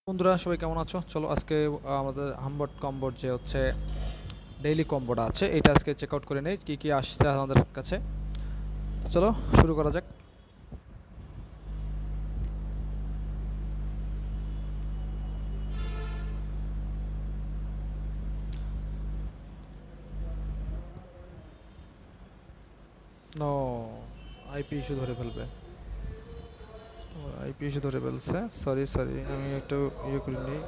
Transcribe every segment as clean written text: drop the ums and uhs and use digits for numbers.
বন্ধুরা সবাই কেমন আছো? চলো আজকে আমাদের হামবট কম্বোর যে হচ্ছে ডেইলি কম্বোটা আছে এটা আজকে চেক আউট করে নেই কি কি আসছে আমাদের কাছে। চলো শুরু করা যাক। নো, আইপি ইস্যু ধরে ফেলবে। আইপি ইস্যু ধরে ফেলছে, সরি সরি, আমি একটু ইয়ে করে নিই,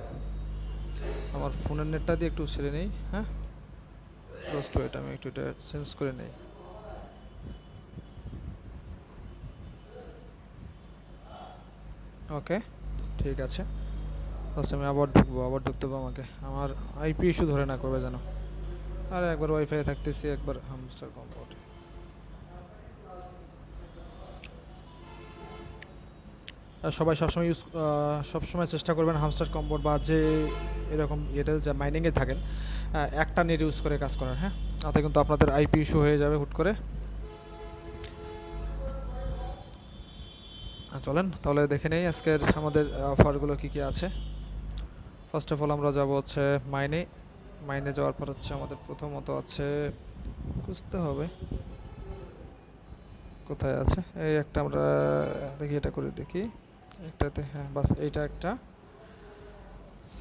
আমার ফোনের নেটটা দিয়ে একটু ছেড়ে নিই। হ্যাঁ, জাস্ট ওয়েট, আমি একটু এটা চেঞ্জ করে নিই। ওকে, ঠিক আছে। ফার্স্ট আমি আবার ঢুকতে হবে আমাকে, আমার আইপি ইস্যু ধরে না করবে যেন। আর একবার ওয়াইফাই থাকতেছি, একবার হামস্টার কম্বোট। সবাই সবসময় সবসময় চেষ্টা করবেন হামস্টার কম্বোট বা যে এরকম এটা যে মাইনিংয়ে থাকেন একটা নেট ইউজ করে কাজ করার। হ্যাঁ, তাতে কিন্তু আপনাদের আইপি ইস্যু হয়ে যাবে হুট করে। চলেন তাহলে দেখে নেই আজকের আমাদের অফারগুলো কী কী আছে। ফার্স্ট অফ অল আমরা যাব হচ্ছে মাইনে। মাইনে যাওয়ার পর হচ্ছে আমাদের প্রথমত আছে, খুঁজতে হবে কোথায় আছে। এই একটা আমরা দেখি, এটা করে দেখি একটাতে। হ্যাঁ বাস, এইটা একটা।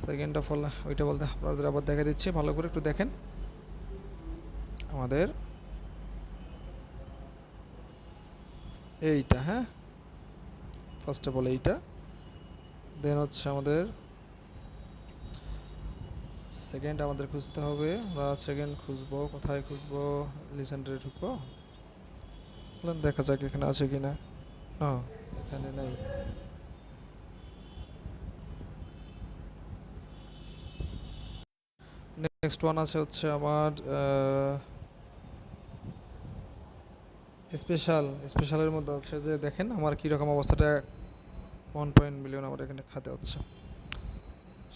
সেকেন্ড অফ অল ওইটা বলতে আপনাদের আবার দেখা দিচ্ছি, ভালো করে একটু দেখেন। আমাদের এইটা, হ্যাঁ, ফার্স্ট অফ অল এইটা। দেন হচ্ছে আমাদের সেকেন্ড, আমাদের খুঁজতে হবে। আমরা সেকেন্ড খুঁজবো, কোথায় খুঁজবো? লিজেন্ডারি ঢুকবো, দেখা যাক এখানে আছে কিনা। না, এখানে নেই। নেক্সট ওয়ান আছে হচ্ছে আমার স্পেশাল। স্পেশালের মধ্যে আছে যে দেখেন আমার কীরকম অবস্থাটা, 1 মিলিয়ন আমার এখানে খাতে হচ্ছে,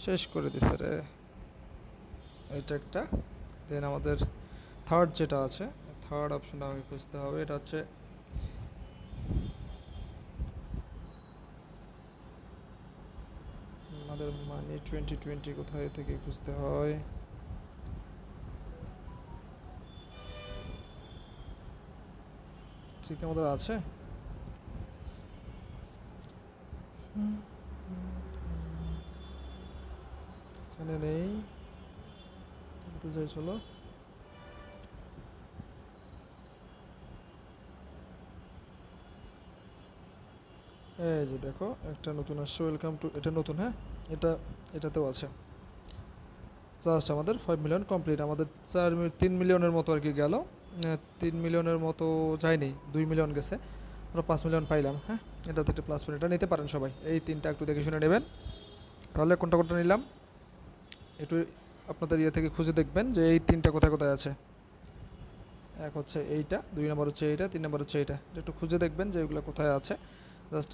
শেষ করে দিচ্ছে রে। এইটা একটা। দেন আমাদের থার্ড যেটা আছে, থার্ড অপশনটা আমাকে খুঁজতে হবে। এটা হচ্ছে আমাদের মানি 2020, কোথায় থেকে খুঁজতে হয়? ঠিক আমাদের আছে, এখানে নেই। এটাতে যাই চলো। এই যে দেখো একটা নতুন আসছে, ওয়েলকাম টু, এটা নতুন। হ্যাঁ, এটা এটাতেও আছে। জাস্ট আমাদের 5 মিলিয়ন কমপ্লিট, আমাদের 3 মিলিয়নের মতো আর কি গেল। 3 মিলিয়নের মতো যায়নি, 2 মিলিয়ন গেছে, আমরা 5 মিলিয়ন পাইলাম। হ্যাঁ, এটাতে একটা প্লাস পয়েন্ট, এটা নিতে পারেন সবাই। এই তিনটা একটু দেখে শুনে নেবেন। তাহলে কোনটা কোনটা নিলাম একটু আপনাদের ইয়ে থেকে খুঁজে দেখবেন যে এই তিনটা কোথায় কোথায় আছে। এক হচ্ছে এইটা, 2 নম্বর হচ্ছে এইটা, 3 নম্বর হচ্ছে এইটা। একটু খুঁজে দেখবেন যে এগুলো কোথায় আছে। জাস্ট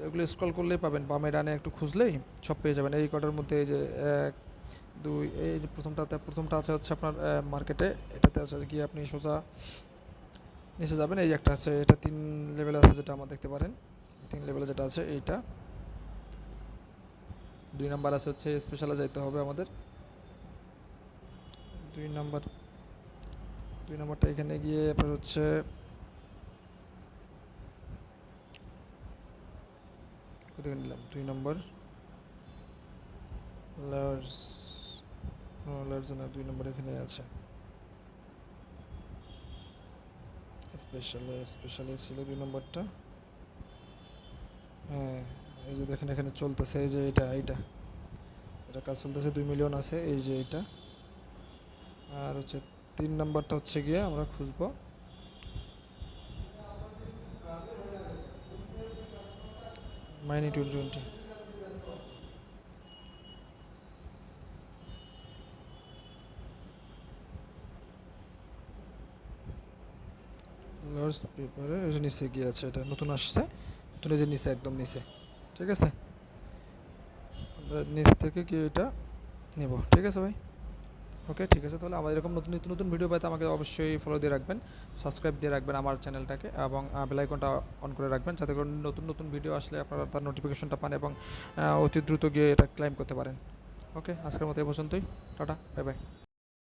এগুলো স্ক্রল করলেই পাবেন, বামে ডানে একটু খুঁজলেই সব পেয়ে যাবেন। এই কটার মধ্যে এই যে এক, দুই, এই যে প্রথমটা আছে হচ্ছে আপনার মার্কেটে। এটাতে আছে গিয়ে আপনি সোজা নিচে যাবেন, এই একটা আছে, এটা 3 লেভেল আছে যেটা আমরা দেখতে পারেন। 3 লেভেলে যেটা আছে এইটা। 2 নাম্বার আছে হচ্ছে স্পেশালে যাইতে হবে আমাদের। 2 নাম্বার, 2 নাম্বারটা এখানে গিয়ে আপনার হচ্ছে কোথায় নিলাম 2 নম্বর, লার্জ, লার্জ না, 2 নম্বর এখানে আছে। স্পেশালে ছিল 2 নম্বরটা। হ্যাঁ, এই যে দেখেন এখানে চলতেছে, এই যে এটা এইটা, এটা কাজ চলতেছে, 2 মিলিয়ন আছে এই যে এইটা। আর হচ্ছে 3 নাম্বারটা হচ্ছে গিয়ে আমরা খুঁজবো মাইনি 2020। লার্জ পেপারে এই যে নিচে গিয়ে আছে, এটা নতুন আসছে, নতুন, এই যে নিচে, একদম নিচে। ঠিক আছে, আমরা নিচ থেকে গিয়ে এটা নেব। ঠিক আছে ভাই, ওকে, ঠিক আছে। তাহলে আমার এরকম নতুন নতুন ভিডিও পেতে আমাকে অবশ্যই ফলো দিয়ে রাখবেন, সাবস্ক্রাইব দিয়ে রাখবেন আমার চ্যানেলটাকে, এবং বেল আইকনটা অন করে রাখবেন, যাতে করে নতুন নতুন ভিডিও আসলে আপনারা তার নোটিফিকেশনটা পান এবং অতি দ্রুত গিয়ে এটা ক্লাইম করতে পারেন। ওকে, আজকের মতো এই পর্যন্তই। Tata, bye bye.